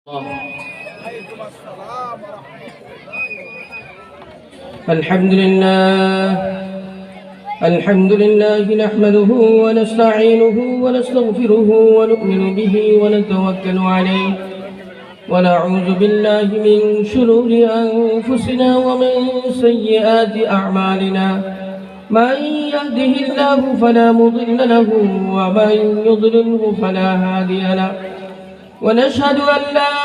الحمد لله نحمده ونستعينه ونستغفره ونؤمن به ونتوكل عليه ونعوذ بالله من شرور أنفسنا ومن سيئات أعمالنا من يهده الله فلا مضل له ومن يضلله فلا هادي له ونشهد أن لا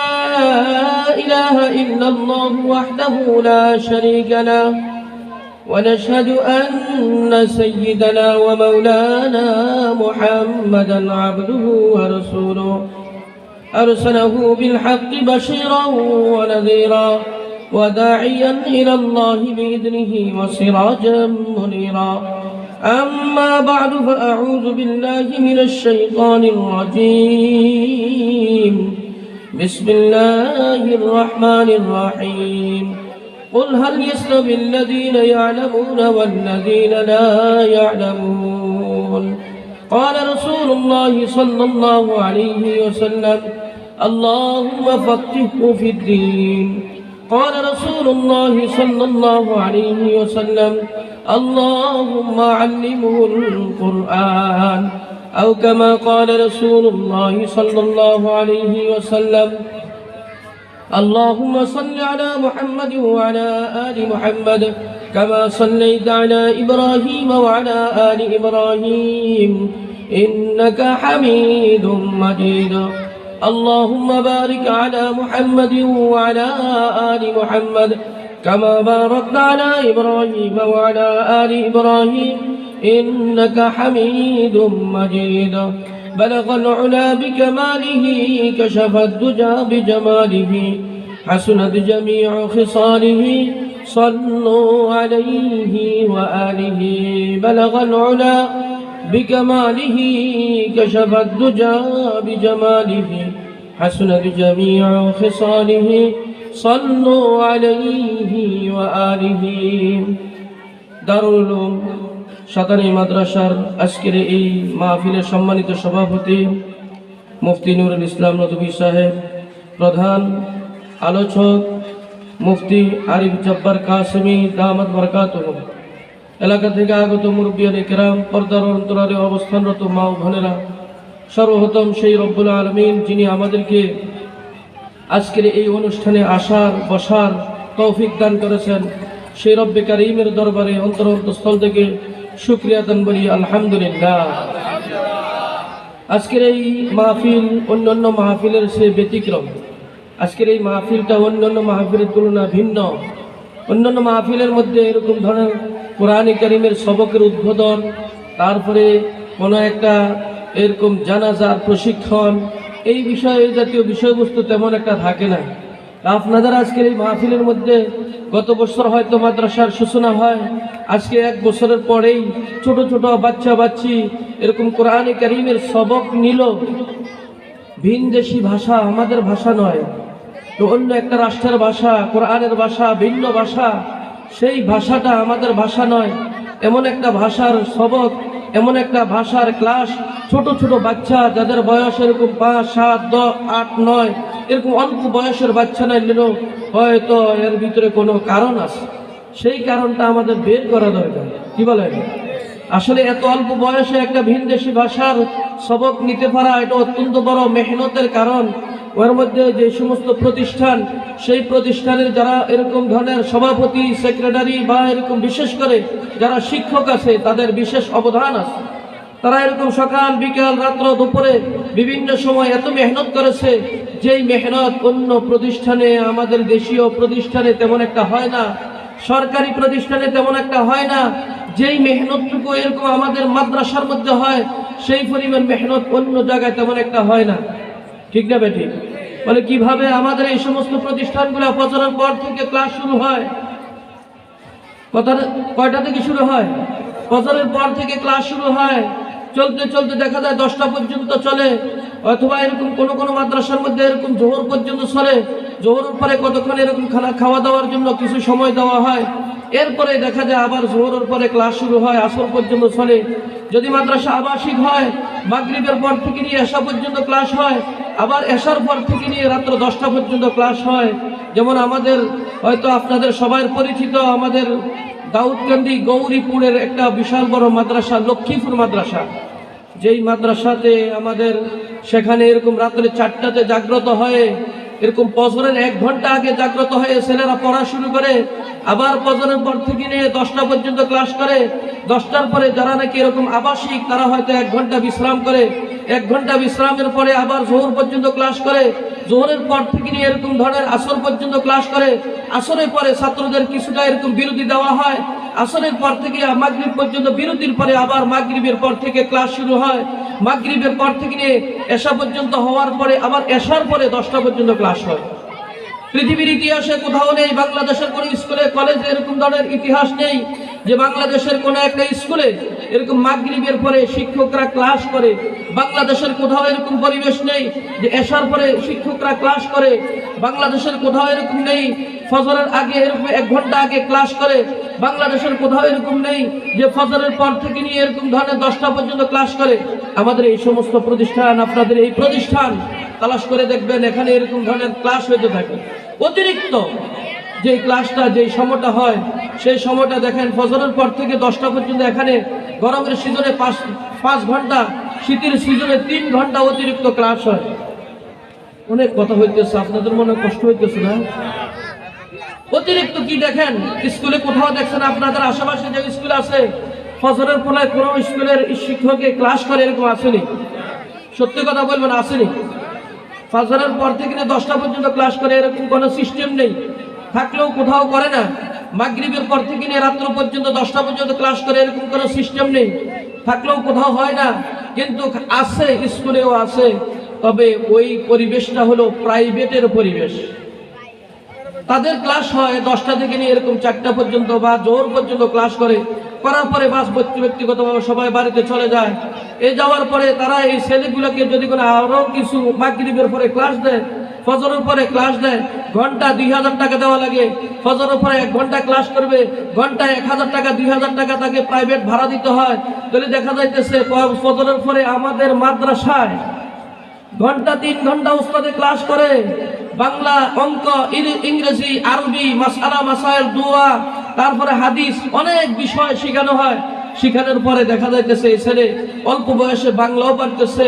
إله إلا الله وحده لا شريك له ونشهد أن سيدنا ومولانا محمدا عبده ورسوله أرسله بالحق بشيرا ونذيرا وداعيا إلى الله بإذنه وسراجا منيرا أما بعد فأعوذ بالله من الشيطان الرجيم بسم الله الرحمن الرحيم قل هل يستوي الذين يعلمون والذين لا يعلمون قال رسول الله صلى الله عليه وسلم اللهم فقهه في الدين قال رسول الله صلى الله عليه وسلم اللهم علمه القرآن أو كما قال رسول الله صلى الله عليه وسلم اللهم صل على محمد وعلى آل محمد كما صليت على إبراهيم وعلى آل إبراهيم إنك حميد مجيد اللهم بارك على محمد وعلى آل محمد كما باركت على إبراهيم وعلى آل إبراهيم إنك حميد مجيد بلغ العلا بكماله كشف الدجى بجماله حسنت جميع خصاله صلوا عليه وآله بلغ العلا بكماله كشف الدجى بجماله حسنت جميع خصاله صلوا عليه وآله দারুল উলুম সাতানী মাদ্রাসার আজকের এই মাহফিলের সম্মানিত সভাপতি মুফতি নুরুল ইসলাম নদভী সাহেব, প্রধান আলোচক মুফতি আরিফ জব্বার কাসেমি দামাত বরকাতুহু, এলাকা থেকে আগত মুরব্বিয়ানে কেরাম, পর্দার অন্তরালে অবস্থানরত মা ও বোনেরা, সর্বপ্রথম সেই রব্বুল আলামিন যিনি আমাদেরকে আজকের এই অনুষ্ঠানে আসার বসার তৌফিক দান করেছেন, সেই রব্বে কারীমের দরবারে অন্তরস্থল থেকে শুকরিয়া দান বলি আলহামদুলিল্লাহ। আজকের এই মাহফিল অন্যান্য মাহফিলের সে ব্যতিক্রম। আজকের এই মাহফিলটা অন্যান্য মাহফিলের তুলনা ভিন্ন। অন্যান্য মাহফিলের মধ্যে এরকম ধরনের কোরআনে কারীমের সবকের উদ্বোধন, তারপরে কোনো একটা এরকম জানাজার প্রশিক্ষণ, এই বিষয়ে এই জাতীয় বিষয়বস্তু তেমন একটা থাকে না। আপনাদের আজকের এই মাহফিলের মধ্যে গত বছর হয়তো মাদ্রাসার সূচনা হয়, আজকে এক বছরের পরেই ছোট ছোট বাচ্চা বাচ্চি এরকম কোরআনে কারীমের সবক নিল। ভিনদেশি ভাষা, আমাদের ভাষা নয়, তো অন্য একটা রাষ্ট্রের ভাষা, কোরআনের ভাষা, ভিন্ন ভাষা, সেই ভাষাটা আমাদের ভাষা নয়। এমন একটা ভাষার সবক, এমন একটা ভাষার ক্লাস, ছোট ছোট বাচ্চা যাদের বয়স এরকম 5, 7, 10, 8, 9 এরকম অল্প বয়সের বাচ্চা না নিল, হয়তো এর ভিতরে কোনো কারণ আছে। সেই কারণটা আমাদের বের করা দরকার। কি বলেন? আসলে এত অল্প বয়সে একটা ভিনদেশি ভাষার সবক নিতে পারা এটা অত্যন্ত বড় মেহনতের কারণ। ওর মধ্যে যে সমস্ত প্রতিষ্ঠান, সেই প্রতিষ্ঠানের যারা এরকম ধরনের সভাপতি, সেক্রেটারি বা এরকম বিশেষ করে যারা শিক্ষক আছে, তাদের বিশেষ অবদান আছে। তারা এরকম সকাল বিকাল রাত্র দুপুরে বিভিন্ন সময় এত মেহনত করেছে, যেই মেহনত অন্য প্রতিষ্ঠানে, আমাদের দেশীয় প্রতিষ্ঠানে তেমন একটা হয় না, সরকারি প্রতিষ্ঠানে তেমন একটা হয় না। যেই মেহনতটুকু এরকম আমাদের মাদ্রাসার মধ্যে হয়, সেই পরিমাণ মেহনত অন্য জায়গায় তেমন একটা হয় না। ঠিক না বেঠিক? বলে কিভাবে আমাদের এই সমস্ত প্রতিষ্ঠানগুলো ফজরের পর থেকে ক্লাস শুরু হয়। কয়টা থেকে শুরু হয়? ফজরের পর থেকে ক্লাস শুরু হয়, চলতে চলতে দেখা যায় 10টা পর্যন্ত চলে, অথবা এরকম কোনো মাদ্রাসার মধ্যে এরকম জোহর পর্যন্ত চলে। জোহরের পরে কতক্ষণ এরকম খাওয়া দাওয়ার জন্য কিছু সময় দেওয়া হয়। এরপরে দেখা যায় আবার জোহরের পরে ক্লাস শুরু হয়, আসর পর্যন্ত চলে। যদি মাদ্রাসা আবাসিক হয়, মাগরিবের পর থেকে নিয়ে এশা পর্যন্ত ক্লাস হয়, আবার এশার পর থেকে নিয়ে রাত্র 10টা পর্যন্ত ক্লাস হয়। যেমন আমাদের হয়তো আপনাদের সবাই পরিচিত আমাদের দাউদকান্দি গৌরীপুরের একটা বিশাল বড় মাদ্রাসা লক্ষ্মীপুর মাদ্রাসা, যেই মাদ্রাসাতে আমাদের সেখানে এরকম রাত্রে 4টাতে জাগ্রত হয়ে, এরকম ফজরের 1 ঘন্টা আগে জাগ্রত হয়ে ছেলেরা পড়া শুরু করে, আবার ফজরের পর থেকে নিয়ে 10টা পর্যন্ত ক্লাস করে। 10টার পরে যারা নাকি এরকম আবাসিক তারা হয়তো 1 ঘন্টা বিশ্রাম করে, 1 ঘন্টা বিশ্রামের পরে আবার জোহর পর্যন্ত ক্লাস করে, জোহরের পর থেকে নিয়ে এরকম ধরনের আসর পর্যন্ত ক্লাস করে। আসরের পরে ছাত্রদের কিছুটা এরকম বিরতি দেওয়া হয়, আসরের পর থেকে মাগরিব পর্যন্ত বিরতির পরে আবার মাগরিবের পর থেকে ক্লাস শুরু হয়, মাগরিবের পর থেকে নিয়ে এশা পর্যন্ত হওয়ার পরে আবার এশার পরে 10টা পর্যন্ত ক্লাস হয়। পৃথিবীর ইতিহাসে কোথাও নেই, বাংলাদেশের কোনো স্কুলে কলেজে এরকম ধরনের ইতিহাস নেই যে বাংলাদেশের কোনো একটা স্কুলে এরকম মাগরিবের পরে শিক্ষকরা ক্লাস করে। বাংলাদেশের কোথাও এরকম পরিবেশ নেই যে এশার পরে শিক্ষকরা ক্লাস করে। বাংলাদেশের কোথাও এরকম নেই ফজরের আগে এরকম 1 ঘন্টা আগে ক্লাস করে। বাংলাদেশের কোথাও এরকম নেই যে ফজরের পর থেকে নিয়ে এরকম ধরনের 10টা পর্যন্ত ক্লাস করে। আমাদের এই সমস্ত প্রতিষ্ঠান, আপনাদের এই প্রতিষ্ঠান তালাশ করে দেখবেন এখানে এরকম ধরনের ক্লাস হতে থাকে। অতিরিক্ত যে ক্লাসটা যেই সময়টা হয় সেই সময়টা দেখেন ফজরের পর থেকে 10টা পর্যন্ত এখানে গরমের সিজনে 5 ঘন্টা, শীতের সিজনে 3 ঘন্টা অতিরিক্ত ক্লাস হয়। অনেক কথা হইতেছে, আপনাদের মনে কষ্ট হইতেছে না? অতিরিক্ত কি দেখেন স্কুলে কোথাও দেখছেন আপনাদের আশেপাশে যে স্কুল আছে ফজরের পরে কোনো স্কুলের শিক্ষকে ক্লাস করে এরকম আসেনি? সত্যি কথা বলবেন, আসেনি। ফজরের পর থেকে 10টা পর্যন্ত ক্লাস করে এরকম কোনো সিস্টেম নেই, থাকলেও কোথাও করে না। মাগরিবের পর থেকে নিয়ে রাত্র পর্যন্ত 10টা পর্যন্ত ক্লাস করে এরকম কোনো সিস্টেম নেই, থাকলেও কোথাও হয় না। কিন্তু আছে, স্কুলেও আছে, তবে ওই পরিবেশটা হলো প্রাইভেটের পরিবেশ। তাদের ক্লাস হয় 10টা থেকে নিয়ে এরকম 4টা পর্যন্ত বা জোহর পর্যন্ত ক্লাস করে, করার পরে বাস ব্যক্তিগতভাবে সবাই বাড়িতে চলে যায়। এই যাওয়ার পরে তারা এই ছেলেগুলোকে যদি কোনো আরও কিছু মাগরিবের পরে ক্লাস দেয়, ফজরের পরে ক্লাস দেয়, ঘন্টা 2000 টাকা দেওয়া লাগে। ফজরের পরে 1 ঘন্টা ক্লাস করবে, ঘন্টায় 1000 টাকা 2000 টাকা তাকে প্রাইভেট ভাড়া দিতে হয়। তাহলে দেখা যাইতেছে ফজরের পরে আমাদের মাদ্রাসায় ঘন্টা 3 ঘন্টা উস্তাদে ক্লাস করে, বাংলা, অঙ্ক, ইংরেজি, আরবি, মাসআলা মাসাইল, দোয়া, তারপরে হাদিস, অনেক বিষয় শেখানো হয়। শেখানোর পরে দেখা যাইতেছে এই ছেলে অল্প বয়সে বাংলাও পারতেছে,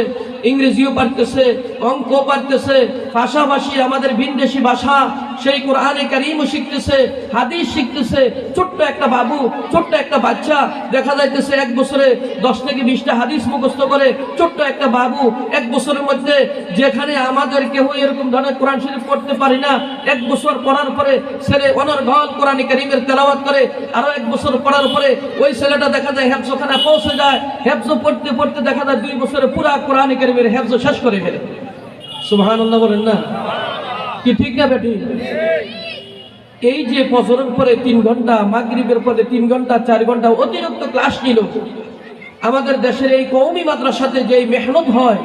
ইংরেজিও পারতেছে, অঙ্কও পারতেছে, পাশাপাশি আমাদের ভিনদেশি ভাষা সেই কোরআনে কারীমও শিখতেছে, হাদিস শিখতেছে। ছোট্ট একটা বাবু, ছোট্ট একটা বাচ্চা দেখা যাইতেছে 1 বছরে 10 থেকে 20টা হাদিস মুখস্থ করে। ছোট্ট একটা বাবু 1 বছরের মধ্যে, যেখানে আমাদের কেউ এরকম ধরনের কোরআন শরীফ পড়তে পারি না, 1 বছর পড়ার পরে ছেলে অনর্গল কোরআনে কারীমের তেলাওয়াত করে। আরো 1 বছর পড়ার পরে ওই ছেলেটা দেখা যায় হেফজখানা পৌঁছে যায়, হেফজ পড়তে পড়তে দেখা যায় 2 বছরে পুরা কোরআনে কারীমের হেফজ শেষ করে ফেলে। সুবহানাল্লাহ বলেন না? কি ঠিক না বেটি? এই যে ফজরের পরে 3 ঘন্টা, মাগরিবের পরে 3 ঘন্টা 4 ঘন্টা অতিরিক্ত ক্লাস নিল, আমাদের দেশের এই কওমি মাদ্রাসাতে যে মেহনত হয়,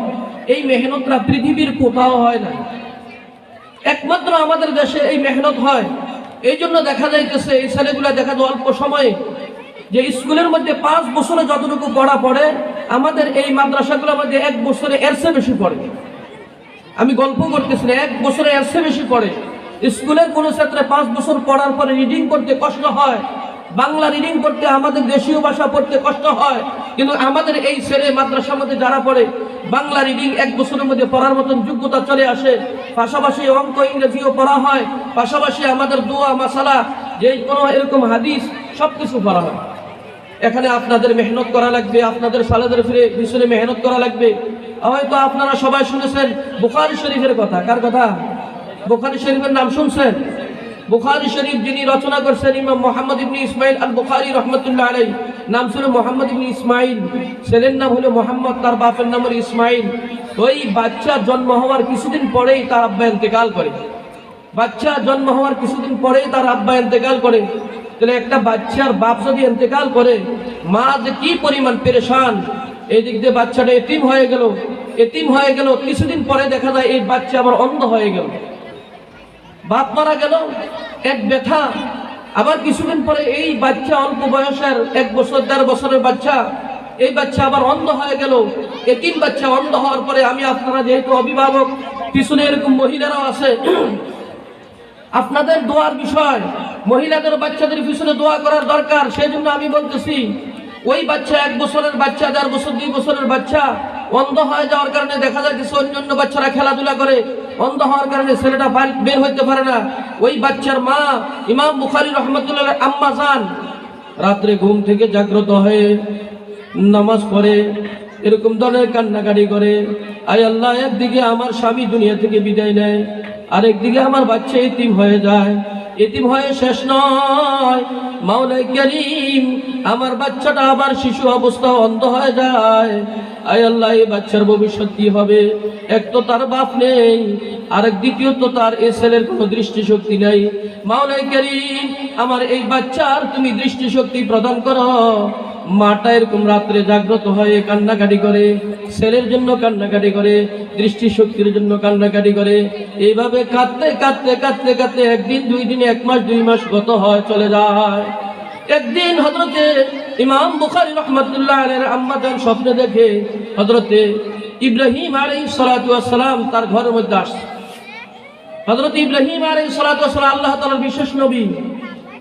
এই মেহনতটা পৃথিবীর কোথাও হয় না, একমাত্র আমাদের দেশে এই মেহনত হয়। এই জন্য দেখা যাইতেছে এই ছেলেগুলা দেখা যায় অল্প সময়ে যে স্কুলের মধ্যে 5 বছরে যতটুকু পড়া পড়ে, আমাদের এই মাদ্রাসাগুলোর মধ্যে 1 বছরে এর চেয়ে বেশি পড়ে। আমি গল্প করতেছি না, 1 বছরে এর চেয়ে বেশি পড়ে। স্কুলের কোনো ছাত্রে 5 বছর পড়ার পরে রিডিং করতে কষ্ট হয়, বাংলা রিডিং করতে, আমাদের দেশীয় ভাষা পড়তে কষ্ট হয়। কিন্তু আমাদের এই ছেলে মাদ্রাসার মধ্যে যারা পড়ে, বাংলা রিডিং 1 বছরের মধ্যে পড়ার মতন যোগ্যতা চলে আসে। পাশাপাশি অঙ্ক, ইংরেজিও পড়া হয়, পাশাপাশি আমাদের দোয়া, মাসালা, যে কোনো এরকম হাদিস সব কিছু পড়া হয়। এখানে আপনাদের মেহনত করা লাগবে, আপনাদের সালাদের পিছনে মেহনত করা লাগবে। হয়তো আপনারা সবাই শুনেছেন বুখারী শরীফের কথা। কার কথা? বুখারী শরীফের নাম শুনছেন? বুখারী শরীফ যিনি রচনা করছেন ইমাম মুহাম্মদ ইবনে ইসমাইল আল বুখারী রাহমাতুল্লাহ আলাইহি। নাম ছিল মুহাম্মদ ইবনে ইসমাইল, ছেলের নাম হলো মুহাম্মদ, তার বাপের নাম হলো ইসমাইল। ওই বাচ্চা জন্ম হওয়ার কিছুদিন পরেই তার আব্বা ইন্তেকাল করে। বাচ্চা জন্ম হওয়ার কিছুদিন পরেই তার আব্বা ইন্তেকাল করে। তাহলে একটা বাচ্চার বাপ যদি ইন্তেকাল করে, মা যে কি পরিমাণ পেরেশান। এই দিক দিয়ে বাচ্চাটা এতিম হয়ে গেল, এতিম হয়ে গেল। কিছুদিন পরে দেখা যায় এই বাচ্চা আবার অন্ধ হয়ে গেল। বাপ মারা গেল, এক ব্যথা। আবার কিছুদিন পরে এই বাচ্চা অল্প বয়সের 1 বছর 1.5 বছরের বাচ্চা, এই বাচ্চা আবার অন্ধ হয়ে গেল। এতিম বাচ্চা অন্ধ হওয়ার পরে আমি আপনারা যেহেতু অভিভাবক, পিছনে এরকম মহিলারাও আছে, আপনাদের দোয়ার বিষয়, মহিলাদের বাচ্চাদের পিছনে দোয়া করার দরকার। সেই জন্য আমি বলতেছি, ওই বাচ্চা 1 বছরের বাচ্চা, 1.5 বছর 2 বছরের বাচ্চা অন্ধ হয়ে যাওয়ার কারণে দেখা যায় কিছু অন্যান্য বাচ্চারা খেলাধুলা করে, অন্ধ হওয়ার কারণে ছেলেটা বের হইতে পারে না। ওই বাচ্চার মা ইমাম বুখারী রহমতুল্লাহ আম্মা জান রাত্রে ঘুম থেকে জাগ্রত হয়ে নামাজ পড়ে, এরকম ধরনের কান্নাকাটি করে, আয় আল্লাহ, একদিকে আমার স্বামী দুনিয়া থেকে বিদায় নেয়, আরেকদিকে আমার বাচ্চা এতিম হয়ে যায়। এতিম হয়ে শেষ নয়, মাওলাই কারীম, আমার বাচ্চাটা আবার শিশু অবস্থা অন্ধ হয়ে যায়। আয় আল্লাহ, এই বাচ্চার ভবিষ্যৎ কি হবে? এক তো তার বাপ নেই, আরেক দ্বিতীয়ত তার এ ছেলের কোনো দৃষ্টিশক্তি নেই। মাওলাই কারীম, আমার এই বাচ্চার তুমি দৃষ্টিশক্তি প্রদান করো। মাটা এরকম রাত্রে জাগ্রত হয়ে কান্নাকাটি করে, ছেলের জন্য কান্নাকাটি করে, দৃষ্টিশক্তির জন্য কান্নাকাটি করে। এইভাবে কাঁদতে কাঁদতে কাঁদতে কাঁদতে 1 দিন 2 দিন 1 মাস 2 মাস গত হয়, চলে যায়। একদিন হযরতে ইমাম বুখারী রাহমাতুল্লাহ আলাইহির আম্মা জান স্বপ্নে দেখে হযরতে ইব্রাহিম আলাইহিস সালাতু ওয়াস সালাম তার ঘরের মধ্যে আসছে। হযরত ইব্রাহিম আলাইহিস সালাতু ওয়াস সালাম আল্লাহ তাআলার বিশেষ নবী।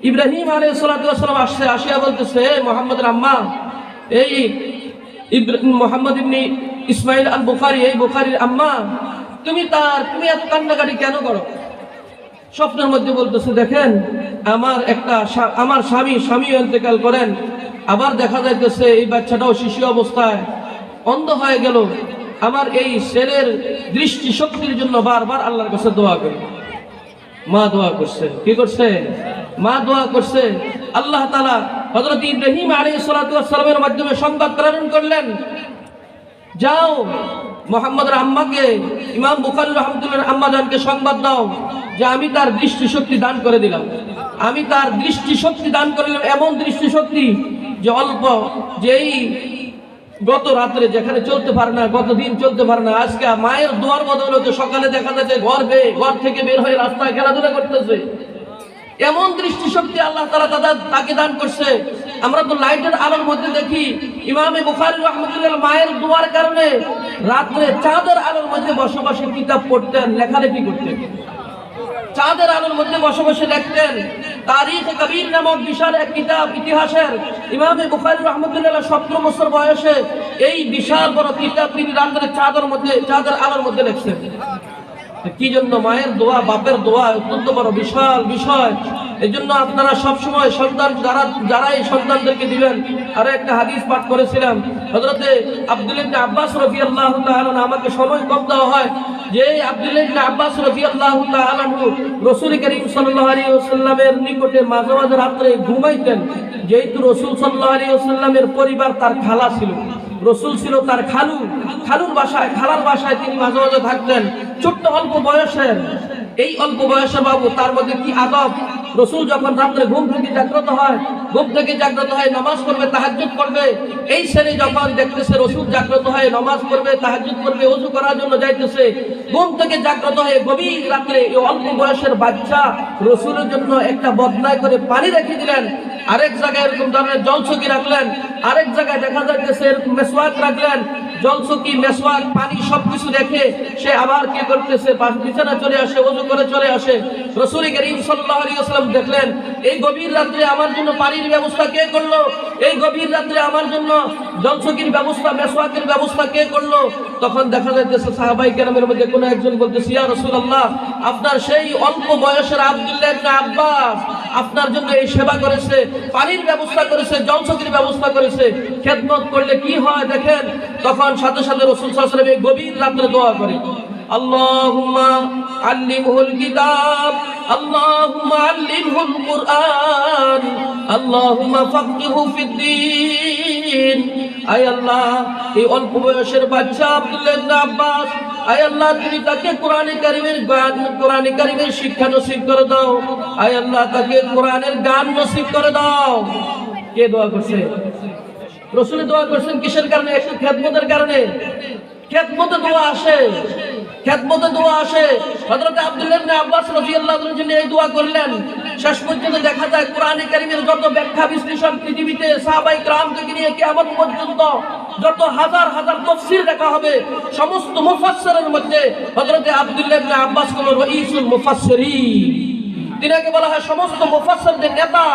ইব্রাহিম আলাইহিস সালাতু ওয়াস সালাম আসিয়া বলতেছে, মুহাম্মদের আম্মা, এই মুহাম্মদ ইবনে ইসমাইল আল বুখারী, এই বুখারীর আম্মা, তুমি এত কান্নাকাটি কেন করো? স্বপ্নের মধ্যে বলতেছে, দেখেন, আমার স্বামী ইন্তেকাল করেন, আবার দেখা যাইতেছে এই বাচ্চাটাও শিশু অবস্থায় অন্ধ হয়ে গেল। আমার এই ছেলের দৃষ্টি শক্তির জন্য বারবার আল্লাহর কাছে দোয়া করি। মা দোয়া করছে, কি করছে? মা দোয়া করছে। আল্লাহ তাআলা হযরত ইব্রাহিম আলাইহিস সালাতু ওয়াস সালামের মাধ্যমে সংবাদ প্রেরণ করলেন, যাও মুহাম্মদের আম্মাকে, ইমাম বুখারী রাহমাতুল্লাহ আম্মা জানকে সংবাদ দাও যে আমি তার দৃষ্টিশক্তি দান করে দিলাম। আমি তার দৃষ্টিশক্তি দান করলাম, এমন দৃষ্টিশক্তি যে অল্প, যেই গত রাত্রে যেখানে চলতে পারে না, গত দিন চলতে পারে না, আজকে মায়ের দোয়ার বদৌলতে সকালে দেখা যাচ্ছে ঘর থেকে বের হয়ে রাস্তায় খেলাধুলা করতেছে। এমন দৃষ্টিশক্তি আল্লাহ তাআলা তাকে দান করছে। আমরা তো লাইটের আলোর মধ্যে দেখি, ইমামে বুখারী রাহমাতুল্লাহ মায়ের দোয়ার কারণে রাত্রে চাঁদের আলোর মধ্যে বসে বসে কিতাব পড়তেন, লেখালেখি করতেন। চাঁদের আলোর মধ্যে বসে বসে লিখতেন। তারিখ কবির নামক বিশাল এক কিতাব, ইতিহাসের, ইমামে বুখারী রাহমাতুল্লাহ 17 বছর বয়সে এই বিশাল বড় কিতাব তিনি রাত্রে চাঁদের আলোর মধ্যে লিখছেন। কি জন্য? মায়ের দোয়া, বাপের দোয়া অত্যন্ত বড় বিশাল বিষয়। এই জন্য আপনারা সবসময় সন্তান যারা এই সন্তানদেরকে দিবেন, আরো একটা হাদিস পাঠ করেছিলাম, হযরতে আব্দুল্লাহ ইবনে আব্বাস রাদিয়াল্লাহু তাআলা, আমাকে সময় কম দেওয়া হয়, যে আব্দুল্লাহ ইবনে আব্বাস রাদিয়াল্লাহু তাআলা রাসূল করিম সাল্লাল্লাহু আলাইহি ওয়াসাল্লামের নিকটে মাঝে মাঝে রাত্রে ঘুমাইতেন। যেহেতু রাসূল সাল্লাল্লাহু আলাইহি ওয়াসাল্লামের পরিবার, তার খালা ছিল, রসুল ছিল তার খালার বাসায় তিনি মাঝে মাঝে থাকতেন। ছোট্ট অল্প বয়সের, এই অল্প বয়সে বাবু, তার মধ্যে কি আদব! রসুল যখন রাত্রে ঘুম থেকে জাগ্রত হয় নামাজ পড়বে, তাহাজ্জুদ করবে। এই ছেলে যখন দেখতেছে রসুল জাগ্রত হয় নামাজ পড়বে, তাহাজ্জুদ করবে, ওযু করার জন্য যাইতেছে, ঘুম থেকে জাগ্রত হয়ে গভীর রাত্রে এই অল্প বয়সের বাচ্চা রসুলের জন্য একটা বদনায় করে পানি রেখে দিলেন। আরেক জায়গায় এরকম ধরনের জলচকি রাখলেন, আরেক জায়গায় দেখা যাইতেছে এরকম মেসওয়াক রাখলেন। জলচকি, মেসওয়াক, পানি সবকিছু রেখে সে আবার কি করতেছে, বিছানা চলে আসে, ওযু করে চলে আসে। রাসূল করিম সাল্লাল্লাহু আলাইহি ওয়াসাল্লাম দেখলেন, এই গভীর রাত্রে আমার জন্য পানির ব্যবস্থা কে করলো? এই গভীর রাত্রে আমার জন্য জলচকির ব্যবস্থা, মেসওয়াকের ব্যবস্থা কে করলো? তখন দেখা যাইতেছে সাহাবায়ে কেরামের মধ্যে কোনো একজন বলতেছে, ইয়া রাসূলুল্লাহ, আপনার সেই অল্প বয়সের আব্দুল্লাহ ইবনে আব্বাস আপনার জন্য এই সেবা করেছে, পানির ব্যবস্থা করেছে, জলচকির ব্যবস্থা করেছে। খেদমত করলে কি হয় দেখেন। তখন সাথে সাথে রাসূল সাল্লাল্লাহু আলাইহি ওয়াসাল্লাম গভীর রাত্রে দোয়া করে, আল্লাহুম্মা আল্লিমহুল কিতাব, আল্লাহুম্মা আল্লিমহুল কুরআন, আল্লাহুম্মা ফাক্কিহু ফিদ্দীন। আয় আল্লাহ, এই অল্প বয়সের বাচ্চা আব্দুল্লাহ ইবনে আব্বাস, আয় আল্লাহ, তুমি তাকে কোরআনে কারীমের শিক্ষা নসিব করে দাও। আয় আল্লাহ, তাকে কোরআনের জ্ঞান নসিব করে দাও। কে দোয়া করছে? রাসূল দোয়া করছেন কিসের কারণে? একটু খেদমতের কারণে। খেদমতে দোয়া আসে। হযরত আব্দুল্লাহ ইবনে আব্বাস রাদিয়াল্লাহু আনহু জন্য এই দোয়া করলেন শেষ পর্যন্ত দেখা যায় কোরআনে কারীমের যত ব্যাখ্যা বিশ্লেষণ পৃথিবীতে সাহাবায়ে কেরাম থেকে নিয়ে কিয়ামত পর্যন্ত যত হাজার হাজার তাফসীর দেখা হবে, সমস্ত মুফাসসিরের মধ্যে হযরত আব্দুল্লাহ ইবনে আব্বাস হলো রাইসুল মুফাসসিরিন। তিনাকে বলা হয় সমস্ত মুফাসসিরদের নেতা,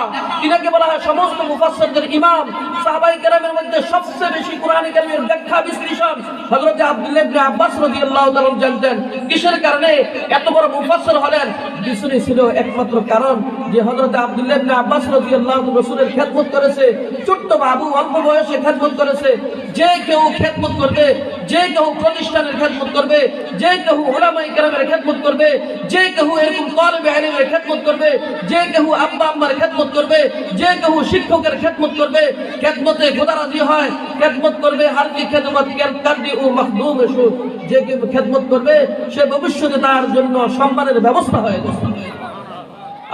তিনাকে বলা হয় সমস্ত মুফাসসিরদের ইমাম। সাহাবায়ে কেরামের মধ্যে সবচেয়ে বেশি কোরআনে কারীমের ব্যাখ্যা বিশ্লেষণ হযরত আব্দুল্লাহ ইবনে আব্বাস রাদিয়াল্লাহু তাআলা জানতেন। কিসের কারণে এত বড় মুফাসসির হলেন? পিছনে ছিল একমাত্র কারণ যে হযরত আব্দুল্লাহ ইবনে আব্বাস রাদিয়াল্লাহু তাআলা রাসূলের খেদমত করেছে, ছোট্ট বাবু অল্প বয়সে খেদমত করেছে। যে কেউ খেদমত করবে, যে কেউ প্রতিষ্ঠানের খেদমত করবে, যে কেউ উলামায়ে কেরামের খেদমত করবে, যে কেউ এরকম তালিবে ইলমের খেদমত করবে, যে কেউ আব্বা আম্মার খেদমত করবে, যে কেউ শিক্ষকের খেদমত করবে, খেদমতে খোদা রাজি হয়, খেদমত করবে হার কি খেদমত করদি ও মখদুম শু, যে কেউ খেদমত করবে সে ভবিষ্যতে তার জন্য সম্মানের ব্যবস্থা হয়ে যাবে।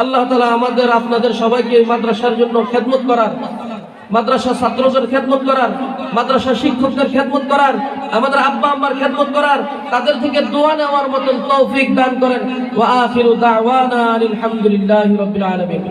আল্লাহ তাআলা আমাদের আপনাদের সবাইকে এই মাদ্রাসার জন্য খেদমত করার, মাদ্রাসা ছাত্রদের খেদমত করার, মাদ্রাসা শিক্ষকদের খেদমত করার, আমাদের আব্বা আম্মার খেদমত করার, তাদের থেকে দোয়া নেওয়ার মতন তৌফিক দান করেন। ওয়া আখিরু দাওয়ানা আলহামদুলিল্লাহি রাব্বিল আলামিন।